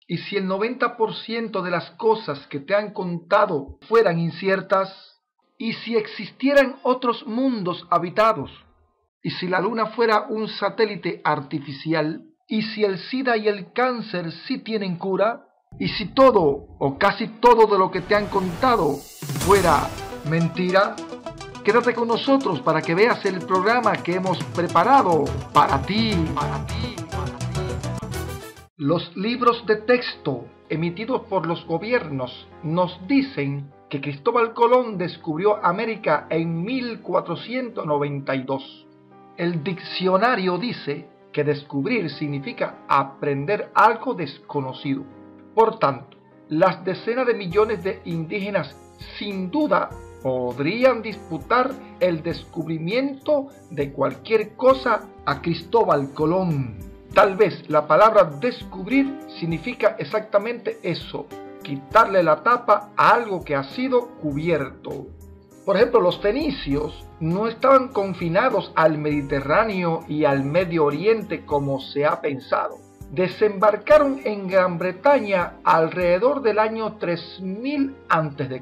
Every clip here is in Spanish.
¿Y si el 90% de las cosas que te han contado fueran inciertas? ¿Y si existieran otros mundos habitados? ¿Y si la luna fuera un satélite artificial? ¿Y si el SIDA y el cáncer sí tienen cura? ¿Y si todo o casi todo de lo que te han contado fuera mentira? Quédate con nosotros para que veas el programa que hemos preparado para ti. Los libros de texto emitidos por los gobiernos nos dicen que Cristóbal Colón descubrió América en 1492. El diccionario dice que descubrir significa aprender algo desconocido. Por tanto, las decenas de millones de indígenas sin duda podrían disputar el descubrimiento de cualquier cosa a Cristóbal Colón. Tal vez la palabra descubrir significa exactamente eso, quitarle la tapa a algo que ha sido cubierto. Por ejemplo, los fenicios no estaban confinados al Mediterráneo y al Medio Oriente como se ha pensado. Desembarcaron en Gran Bretaña alrededor del año 3000 a.C.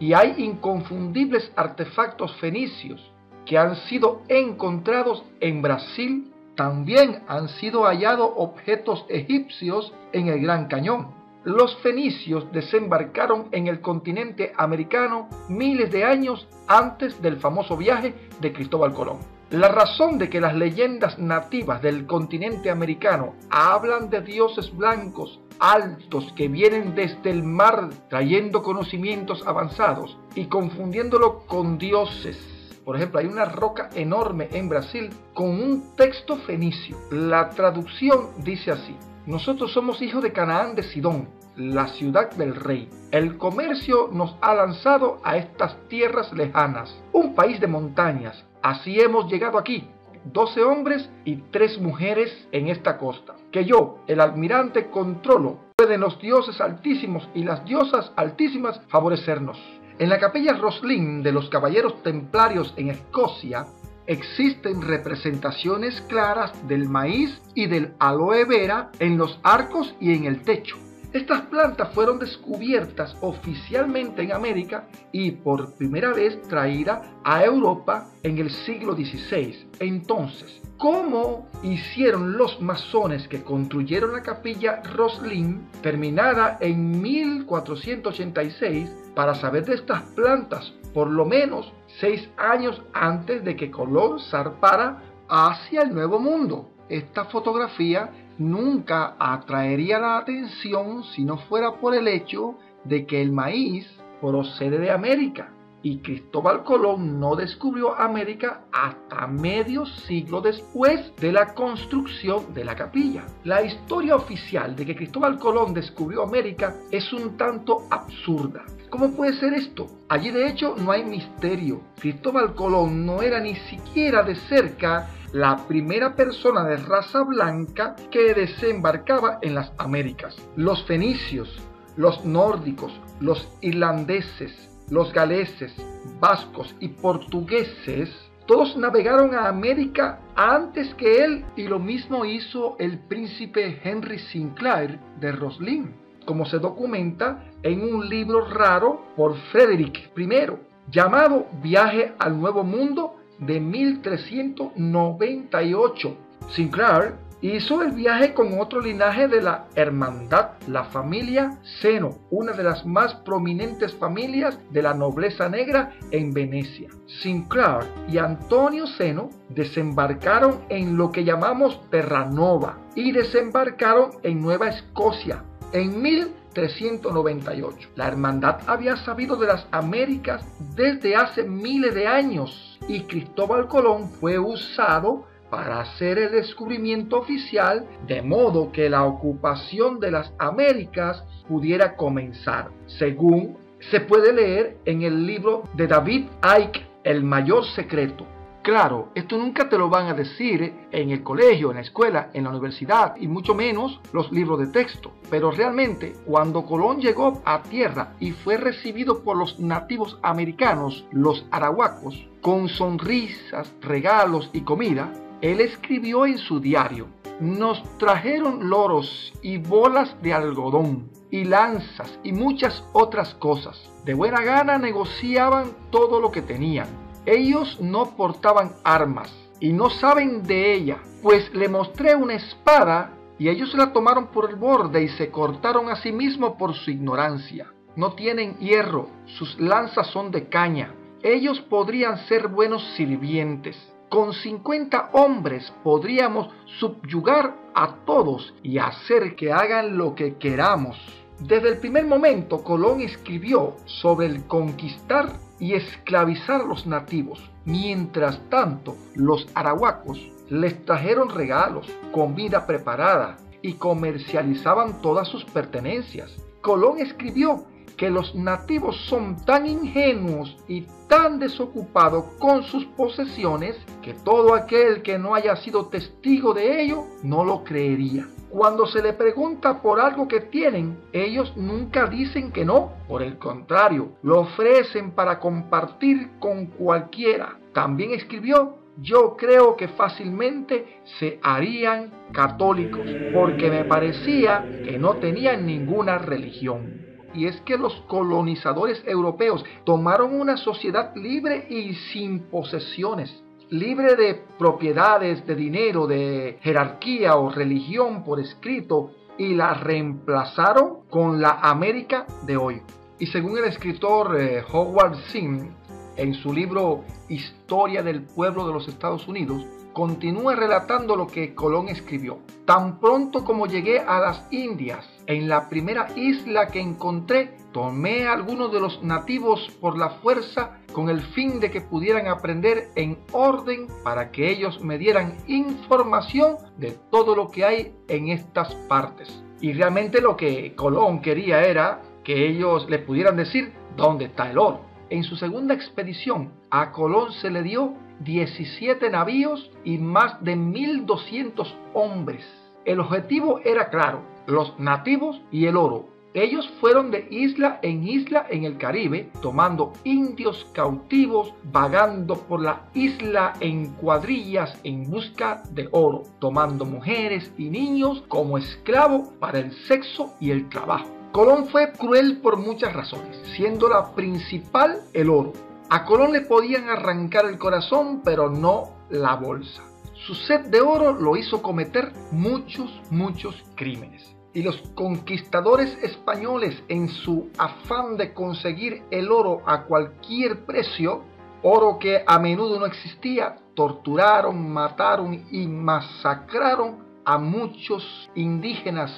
y hay inconfundibles artefactos fenicios que han sido encontrados en Brasil. También han sido hallados objetos egipcios en el Gran Cañón. Los fenicios desembarcaron en el continente americano miles de años antes del famoso viaje de Cristóbal Colón. La razón de que las leyendas nativas del continente americano hablan de dioses blancos altos que vienen desde el mar trayendo conocimientos avanzados y confundiéndolo con dioses. Por ejemplo, hay una roca enorme en Brasil con un texto fenicio. La traducción dice así: nosotros somos hijos de Canaán de Sidón, la ciudad del rey. El comercio nos ha lanzado a estas tierras lejanas, un país de montañas. Así hemos llegado aquí, 12 hombres y 3 mujeres en esta costa, que yo, el almirante, controlo. Pueden los dioses altísimos y las diosas altísimas favorecernos. En la capilla Roslin de los Caballeros Templarios en Escocia existen representaciones claras del maíz y del aloe vera en los arcos y en el techo. Estas plantas fueron descubiertas oficialmente en América y por primera vez traídas a Europa en el siglo XVI. Entonces, ¿cómo hicieron los masones que construyeron la capilla Roslin, terminada en 1486, para saber de estas plantas por lo menos 6 años antes de que Colón zarpara hacia el Nuevo Mundo? Esta fotografía nunca atraería la atención si no fuera por el hecho de que el maíz procede de América y Cristóbal Colón no descubrió América hasta medio siglo después de la construcción de la capilla. La historia oficial de que Cristóbal Colón descubrió América es un tanto absurda. ¿Cómo puede ser esto? Allí de hecho no hay misterio. Cristóbal Colón no era ni siquiera de cerca la primera persona de raza blanca que desembarcaba en las Américas. Los fenicios, los nórdicos, los irlandeses, los galeses, vascos y portugueses, todos navegaron a América antes que él, y lo mismo hizo el príncipe Henry Sinclair de Roslin, como se documenta en un libro raro por Frederick I, llamado Viaje al Nuevo Mundo, de 1398. Sinclair hizo el viaje con otro linaje de la hermandad, la familia Zeno, una de las más prominentes familias de la nobleza negra en Venecia. Sinclair y Antonio Zeno desembarcaron en lo que llamamos Terranova y desembarcaron en Nueva Escocia en 1398. La hermandad había sabido de las Américas desde hace miles de años y Cristóbal Colón fue usado para hacer el descubrimiento oficial, de modo que la ocupación de las Américas pudiera comenzar, según se puede leer en el libro de David Icke, El Mayor Secreto. Claro, esto nunca te lo van a decir en el colegio, en la escuela, en la universidad y mucho menos los libros de texto. Pero realmente, cuando Colón llegó a tierra y fue recibido por los nativos americanos, los arahuacos, con sonrisas, regalos y comida, él escribió en su diario: nos trajeron loros y bolas de algodón y lanzas y muchas otras cosas. De buena gana negociaban todo lo que tenían. Ellos no portaban armas y no saben de ella, pues le mostré una espada y ellos la tomaron por el borde y se cortaron a sí mismos por su ignorancia. No tienen hierro, sus lanzas son de caña. Ellos podrían ser buenos sirvientes. Con 50 hombres podríamos subyugar a todos y hacer que hagan lo que queramos. Desde el primer momento, Colón escribió sobre el conquistar y esclavizar a los nativos. Mientras tanto, los arahuacos les trajeron regalos, comida preparada y comercializaban todas sus pertenencias. Colón escribió que los nativos son tan ingenuos y tan desocupados con sus posesiones que todo aquel que no haya sido testigo de ello no lo creería. Cuando se le pregunta por algo que tienen, ellos nunca dicen que no. Por el contrario, lo ofrecen para compartir con cualquiera. También escribió: yo creo que fácilmente se harían católicos, porque me parecía que no tenían ninguna religión. Y es que los colonizadores europeos tomaron una sociedad libre y sin posesiones, libre de propiedades, de dinero, de jerarquía o religión por escrito, y la reemplazaron con la América de hoy. Y según el escritor Howard Zinn, en su libro Historia del Pueblo de los Estados Unidos, continúa relatando lo que Colón escribió. Tan pronto como llegué a las Indias, en la primera isla que encontré, tomé a algunos de los nativos por la fuerza con el fin de que pudieran aprender en orden para que ellos me dieran información de todo lo que hay en estas partes. Y realmente lo que Colón quería era que ellos le pudieran decir dónde está el oro. En su segunda expedición, a Colón se le dio 17 navíos y más de 1.200 hombres. El objetivo era claro: los nativos y el oro. Ellos fueron de isla en el Caribe, tomando indios cautivos, vagando por la isla en cuadrillas en busca de oro, tomando mujeres y niños como esclavos para el sexo y el trabajo. Colón fue cruel por muchas razones, siendo la principal el oro. A Colón le podían arrancar el corazón, pero no la bolsa. Su sed de oro lo hizo cometer muchos crímenes. Y los conquistadores españoles, en su afán de conseguir el oro a cualquier precio, oro que a menudo no existía, torturaron, mataron y masacraron a muchos indígenas.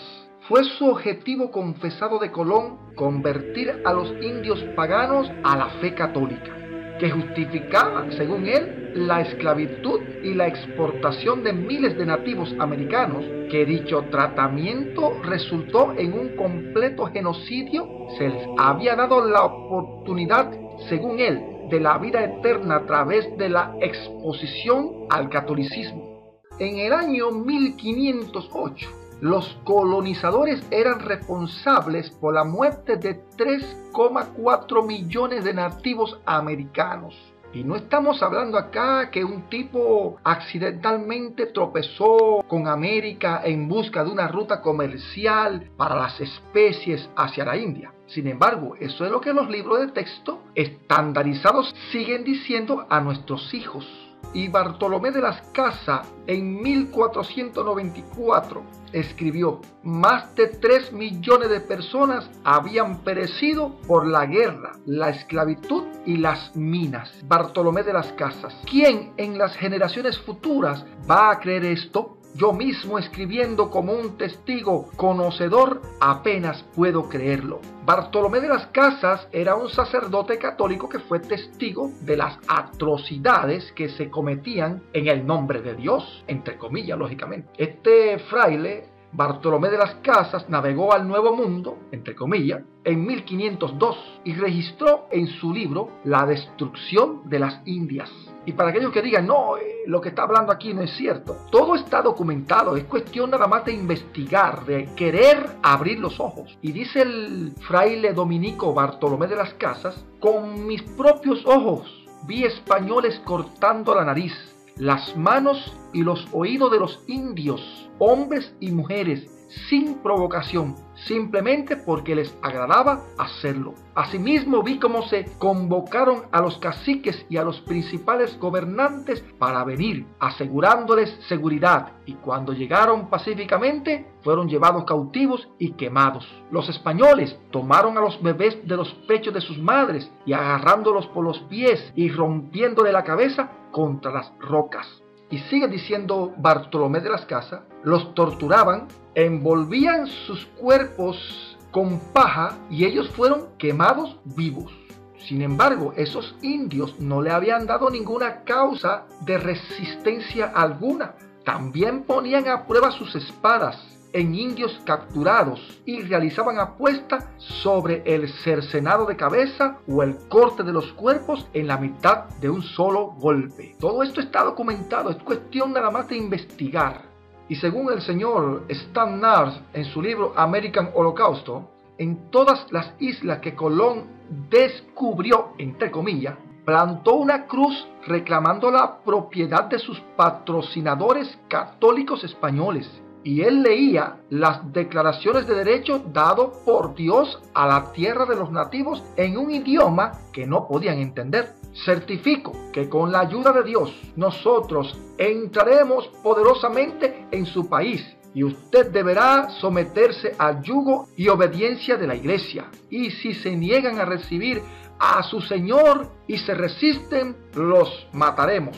Fue su objetivo confesado de Colón convertir a los indios paganos a la fe católica, que justificaba, según él, la esclavitud y la exportación de miles de nativos americanos, que dicho tratamiento resultó en un completo genocidio. Se les había dado la oportunidad, según él, de la vida eterna a través de la exposición al catolicismo. En el año 1508, los colonizadores eran responsables por la muerte de 3,4 millones de nativos americanos. Y no estamos hablando acá que un tipo accidentalmente tropezó con América en busca de una ruta comercial para las especies hacia la India. Sin embargo, eso es lo que los libros de texto estandarizados siguen diciendo a nuestros hijos. Y Bartolomé de las Casas, en 1494, escribió: más de 3 millones de personas habían perecido por la guerra, la esclavitud y las minas. Bartolomé de las Casas. ¿Quién en las generaciones futuras va a creer esto? Yo mismo, escribiendo como un testigo conocedor, apenas puedo creerlo. Bartolomé de las Casas era un sacerdote católico que fue testigo de las atrocidades que se cometían en el nombre de Dios, entre comillas, lógicamente. Este fraile, Bartolomé de las Casas, navegó al Nuevo Mundo, entre comillas, en 1502 y registró en su libro la destrucción de las Indias. Y para aquellos que digan, no, lo que está hablando aquí no es cierto, todo está documentado, es cuestión nada más de investigar, de querer abrir los ojos. Y dice el fraile dominico Bartolomé de las Casas: con mis propios ojos vi españoles cortando la nariz, las manos y los oídos de los indios, hombres y mujeres, sin provocación, simplemente porque les agradaba hacerlo. Asimismo vi cómo se convocaron a los caciques y a los principales gobernantes para venir, asegurándoles seguridad, y cuando llegaron pacíficamente, fueron llevados cautivos y quemados. Los españoles tomaron a los bebés de los pechos de sus madres y agarrándolos por los pies y rompiéndole la cabeza contra las rocas. Y sigue diciendo Bartolomé de las Casas, los torturaban, envolvían sus cuerpos con paja y ellos fueron quemados vivos. Sin embargo, esos indios no le habían dado ninguna causa de resistencia alguna. También ponían a prueba sus espadas en indios capturados y realizaban apuestas sobre el cercenado de cabeza o el corte de los cuerpos en la mitad de un solo golpe. Todo esto está documentado, es cuestión nada más de investigar. Y según el señor Stan Nars en su libro American Holocausto, en todas las islas que Colón descubrió, entre comillas, plantó una cruz reclamando la propiedad de sus patrocinadores católicos españoles. Y él leía las declaraciones de derecho dado por Dios a la tierra de los nativos en un idioma que no podían entender. Certifico que con la ayuda de Dios nosotros entraremos poderosamente en su país y usted deberá someterse al yugo y obediencia de la iglesia. Y si se niegan a recibir a su Señor y se resisten, los mataremos.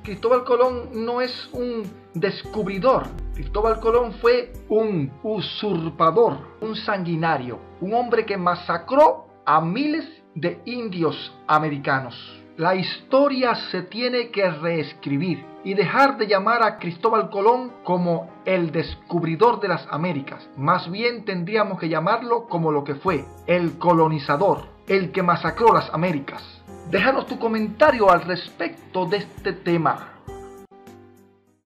Cristóbal Colón no es un descubridor. Cristóbal Colón fue un usurpador, un sanguinario, un hombre que masacró a miles de indios americanos. La historia se tiene que reescribir y dejar de llamar a Cristóbal Colón como el descubridor de las Américas. Más bien tendríamos que llamarlo como lo que fue, el colonizador, el que masacró las Américas. Déjanos tu comentario al respecto de este tema.